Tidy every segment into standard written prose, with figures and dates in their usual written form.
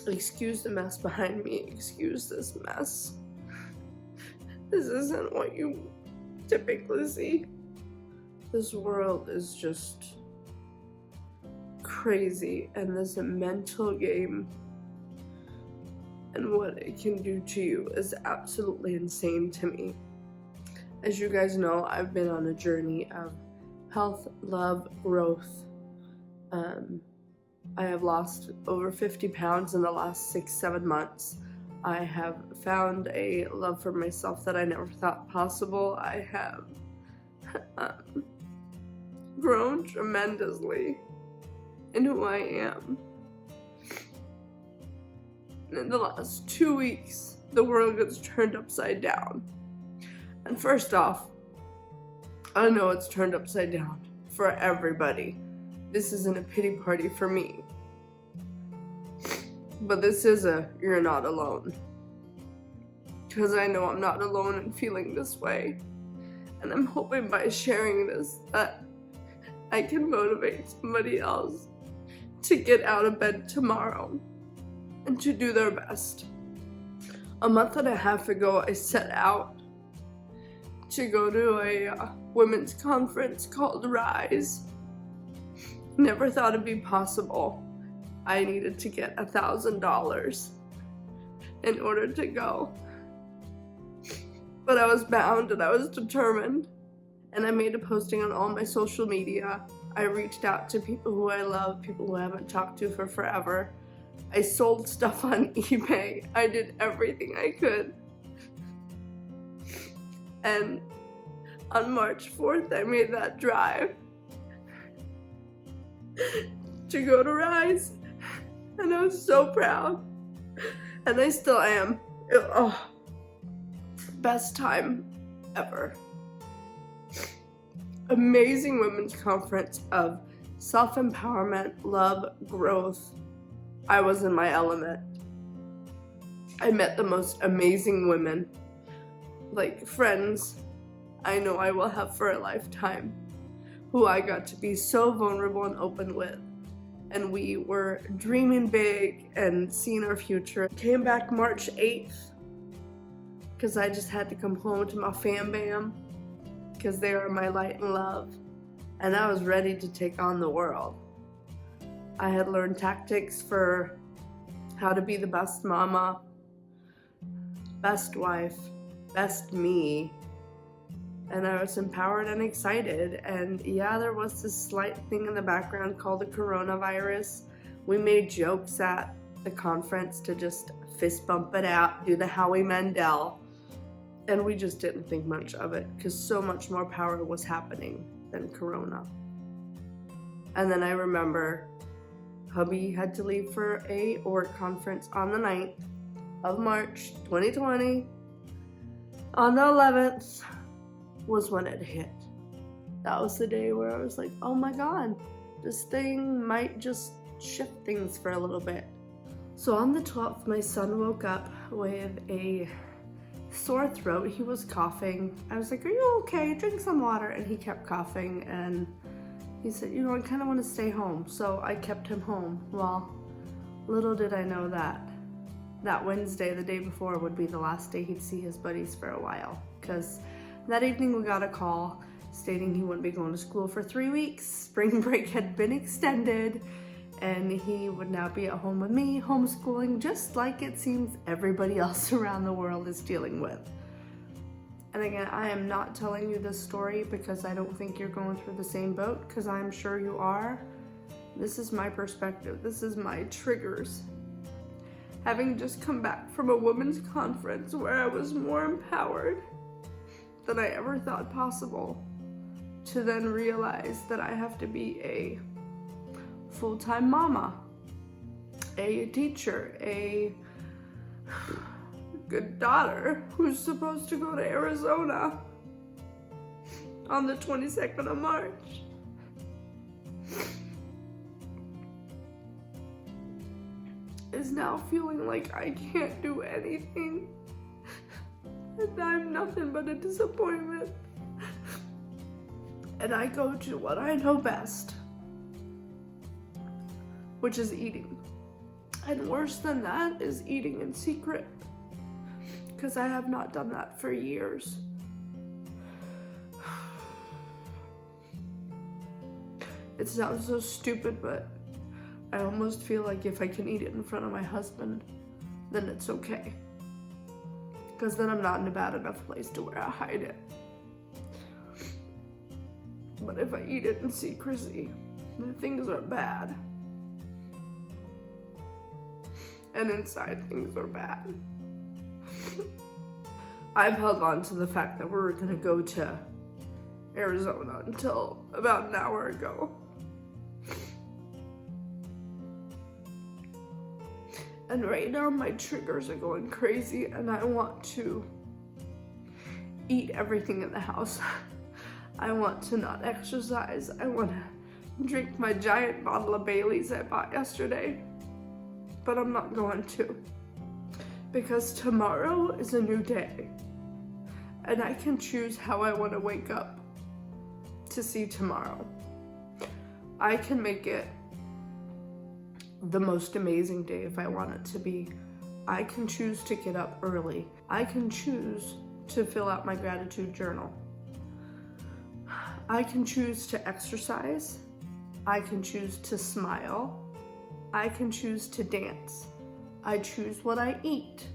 Excuse the mess behind me. Excuse this mess. This isn't what you typically see. This world is just crazy, and this mental game and what it can do to you is absolutely insane to me. As you guys know, I've been on a journey of health, love, growth. I have lost over 50 pounds in the last 6-7 months. I have found a love for myself that I never thought possible. I have grown tremendously in who I am. And in the last 2 weeks, the world gets turned upside down. And first off, I know it's turned upside down for everybody. This isn't a pity party for me. But this is a you're not alone. Because I know I'm not alone in feeling this way. And I'm hoping by sharing this that I can motivate somebody else to get out of bed tomorrow and to do their best. A month and a half ago, I set out to go to a women's conference called Rise. Never thought it'd be possible. I needed to get $1,000 in order to go. But I was bound and I was determined. And I made a posting on all my social media. I reached out to people who I love, people who I haven't talked to for forever. I sold stuff on eBay. I did everything I could. And on March 4th, I made that drive to go to Rise. And I was so proud. And I still am. Best time ever. Amazing women's conference of self-empowerment, love, growth. I was in my element. I met the most amazing women, like friends I know I will have for a lifetime, who I got to be so vulnerable and open with. And we were dreaming big and seeing our future. Came back March 8th, because I just had to come home to my fam bam, because they are my light and love. And I was ready to take on the world. I had learned tactics for how to be the best mama, best wife, best me. And I was empowered and excited. And yeah, there was this slight thing in the background called the coronavirus. We made jokes at the conference to just fist bump it out, do the Howie Mandel. And we just didn't think much of it because so much more power was happening than corona. And then I remember hubby had to leave for a work conference on the 9th of March 2020. On the 11th was when it hit. That was the day where I was like, oh my God, this thing might just shift things for a little bit. So on the 12th, my son woke up with a sore throat. He was coughing. I was like, are you okay? Drink some water. And he kept coughing, and he said, I kind of want to stay home. So I kept him home. Well, little did I know that Wednesday, the day before, would be the last day he'd see his buddies for a while. Because that evening we got a call stating he wouldn't be going to school for 3 weeks. Spring break had been extended, and he would now be at home with me, homeschooling, just like it seems everybody else around the world is dealing with. And again, I am not telling you this story because I don't think you're going through the same boat, because I'm sure you are. This is my perspective. This is my triggers. Having just come back from a women's conference where I was more empowered than I ever thought possible, to then realize that I have to be a full-time mama, a teacher, a good daughter who's supposed to go to Arizona on the 22nd of March. Is now feeling like I can't do anything. And I'm nothing but a disappointment. And I go to what I know best, which is eating. And worse than that is eating in secret, because I have not done that for years. It sounds so stupid, but I almost feel like if I can eat it in front of my husband, then it's okay. Because then I'm not in a bad enough place to where I hide it. But if I eat it in secrecy, then things are bad. And inside, things are bad. I've held on to the fact that we were gonna go to Arizona until about an hour ago. And right now my triggers are going crazy and I want to eat everything in the house. I want to not exercise. I want to drink my giant bottle of Bailey's I bought yesterday. But I'm not going to. Because tomorrow is a new day. And I can choose how I want to wake up to see tomorrow. I can make it the most amazing day if I want it to be. I can choose to get up early. I can choose to fill out my gratitude journal. I can choose to exercise. I can choose to smile. I can choose to dance. I choose what I eat.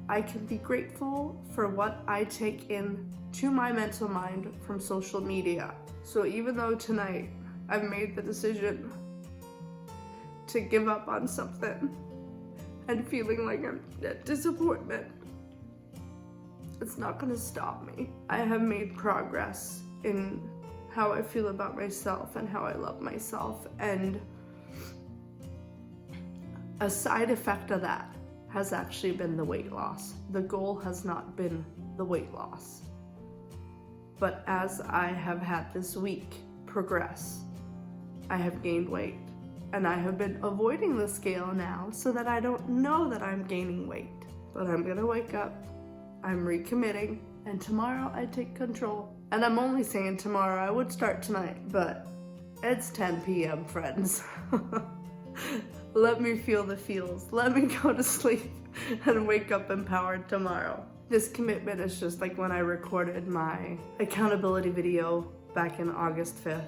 I can be grateful for what I take in to my mental mind from social media. So even though tonight I've made the decision to give up on something and feeling like I'm a disappointment, it's not gonna stop me. I have made progress in how I feel about myself and how I love myself, and a side effect of that has actually been the weight loss. The goal has not been the weight loss. But as I have had this week progress, I have gained weight. And I have been avoiding the scale now so that I don't know that I'm gaining weight. But I'm gonna wake up, I'm recommitting, and tomorrow I take control. And I'm only saying tomorrow, I would start tonight, but it's 10 p.m., friends. Let me feel the feels. Let me go to sleep and wake up empowered tomorrow. This commitment is just like when I recorded my accountability video back in August 5th.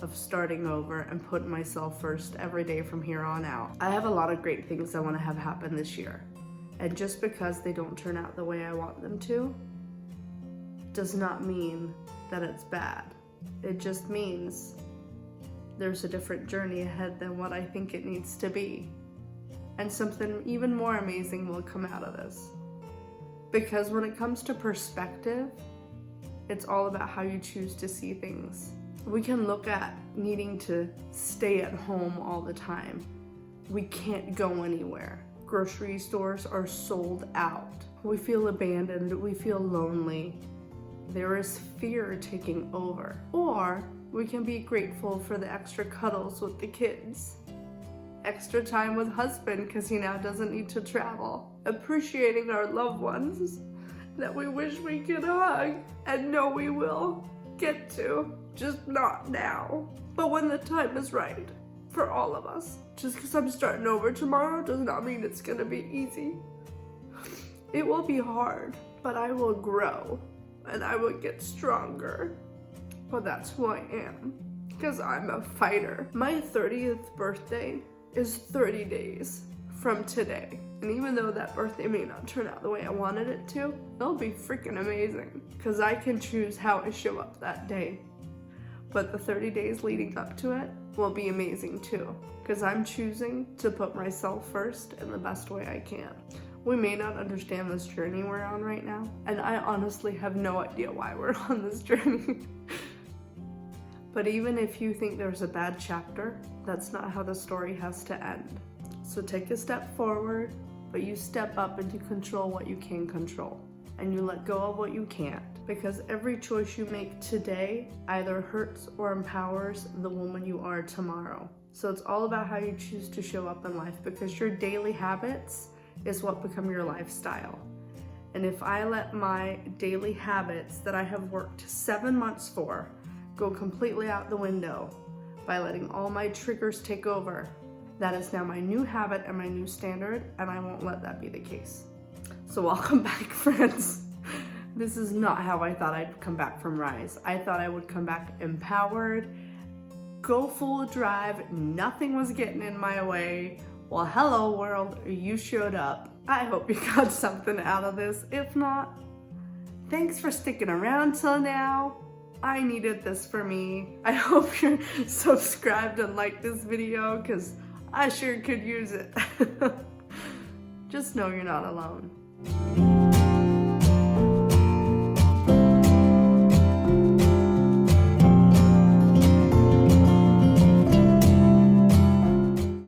Of starting over and putting myself first every day from here on out. I have a lot of great things I want to have happen this year. And just because they don't turn out the way I want them to, does not mean that it's bad. It just means there's a different journey ahead than what I think it needs to be. And something even more amazing will come out of this. Because when it comes to perspective, it's all about how you choose to see things. We can look at needing to stay at home all the time. We can't go anywhere. Grocery stores are sold out. We feel abandoned, we feel lonely. There is fear taking over. Or we can be grateful for the extra cuddles with the kids. Extra time with husband because he now doesn't need to travel. Appreciating our loved ones that we wish we could hug and know we will get to. Just not now. But when the time is right for all of us. Just because I'm starting over tomorrow does not mean it's gonna be easy. It will be hard, but I will grow and I will get stronger. But that's who I am, because I'm a fighter. My 30th birthday is 30 days from today. And even though that birthday may not turn out the way I wanted it to, it'll be freaking amazing because I can choose how I show up that day. But the 30 days leading up to it will be amazing too, because I'm choosing to put myself first in the best way I can. We may not understand this journey we're on right now, and I honestly have no idea why we're on this journey. But even if you think there's a bad chapter, that's not how the story has to end. So take a step forward, but you step up and you control what you can control. And you let go of what you can't. Because every choice you make today either hurts or empowers the woman you are tomorrow. So it's all about how you choose to show up in life, because your daily habits is what become your lifestyle. And if I let my daily habits that I have worked 7 months for go completely out the window by letting all my triggers take over, That is now my new habit and my new standard, and I won't let that be the case. So welcome back, friends. This is not how I thought I'd come back from Rise. I thought I would come back empowered, go full drive, nothing was getting in my way. Well, hello world, you showed up. I hope you got something out of this. If not, thanks for sticking around till now. I needed this for me. I hope you're subscribed and liked this video because I sure could use it. Just know you're not alone.